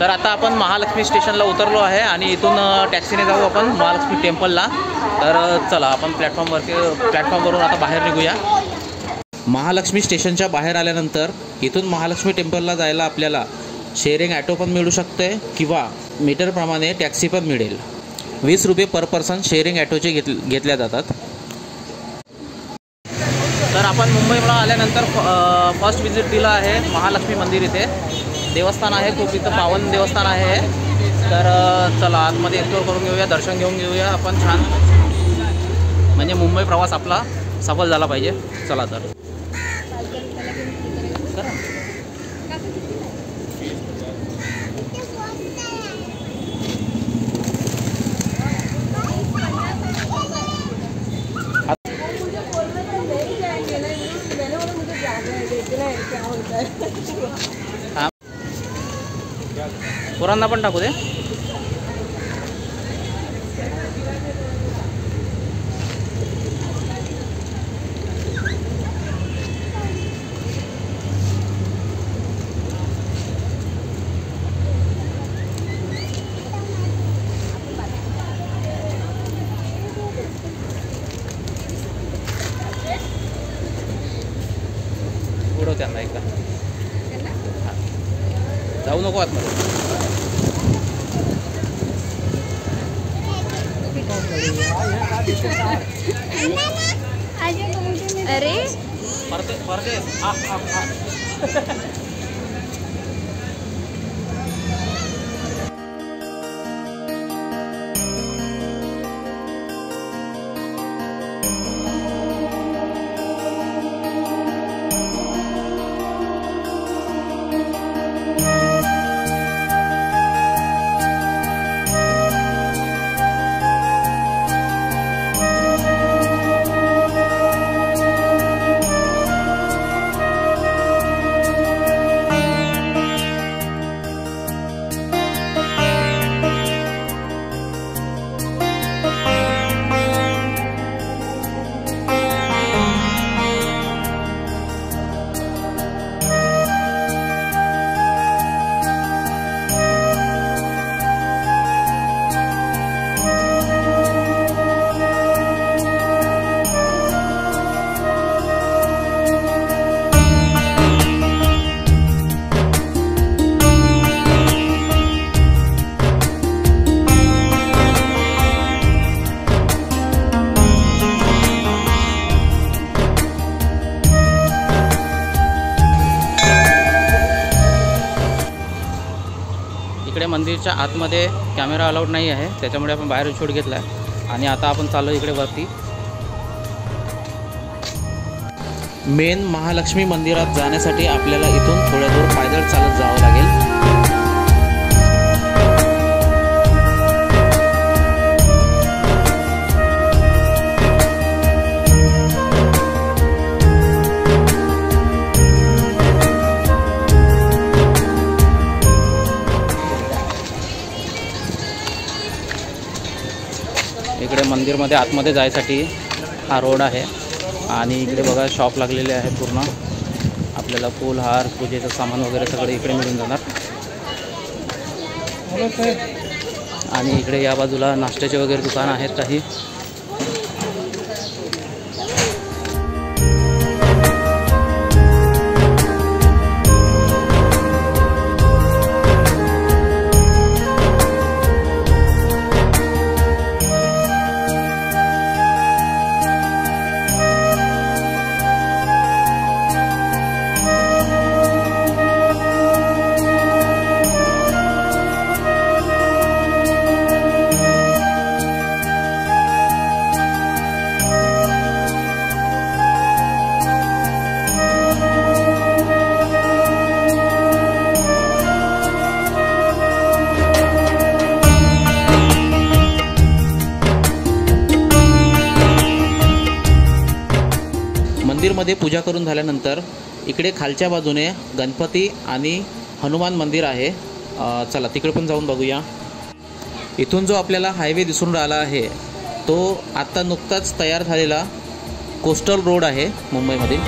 तर आता आपण महालक्ष्मी स्टेशनला उतरलो आहे आणि इथून टॅक्सीने जाऊ आपण महालक्ष्मी टेम्पलला। तर चला आपण प्लॅटफॉर्मवरून आता बाहेर निघूया। महालक्ष्मी स्टेशनच्या बाहेर आल्यानंतर इथून महालक्ष्मी टेम्पलला जायला आपल्याला शेअरिंग ॲटो पण मिळू शकते किंवा मीटरप्रमाणे टॅक्सी पण मिळेल। 20 रुपये पर पर्सन शेअरिंग ॲटोचे घेतल्या जातात। तर आपण मुंबईला आल्यानंतर फर्स्ट विजिट दिला आहे महालक्ष्मी मंदिर। इथे देवस्थान आहे, खूप इथं पावन देवस्थान आहे। तर चला आतमध्ये एक्सप्लोर करून घेऊया, दर्शन घेऊन घेऊया आपण छान, म्हणजे मुंबई प्रवास आपला सफल झाला पाहिजे। चला तर पोरांना पण टाकू दे। उडव त्यांना एकदा, जाऊ नको आतमध्ये। अरे इकडे मंदिरच्या आतमध्ये कॅमेरा अलाउड नाही आहे, त्याच्यामुळे आपण बाहेर शूट घेतला आहे आणि आता आपण चाललो इकडे वरती। मेन महालक्ष्मी मंदिरात जाण्यासाठी आपल्याला इथून थोड्या दूर पायदळ चालत जावं लागेल। इकडे मंदिरमध्ये आतमध्ये जायसाठी हा रोड आहे आणि इकडे बघा शॉप लागलेले आहे पूर्ण। आपल्याला फूल हार पूजेचं सामान वगैरे सगळे इकडे मिळून जाणार आणि इकडे या बाजूला नाश्त्याचे वगैरे दुकान आहेत काही। मंदिरमध्ये पूजा करून झाल्यानंतर इकडे खालच्या बाजूने गणपती आणि हनुमान मंदिर आहे। चला तिकडे पण जाऊन बघूया। इथून जो आपल्याला हायवे दिसून राहिला आहे तो आता नुकताच तयार झालेला कोस्टल रोड आहे मुंबईमध्ये।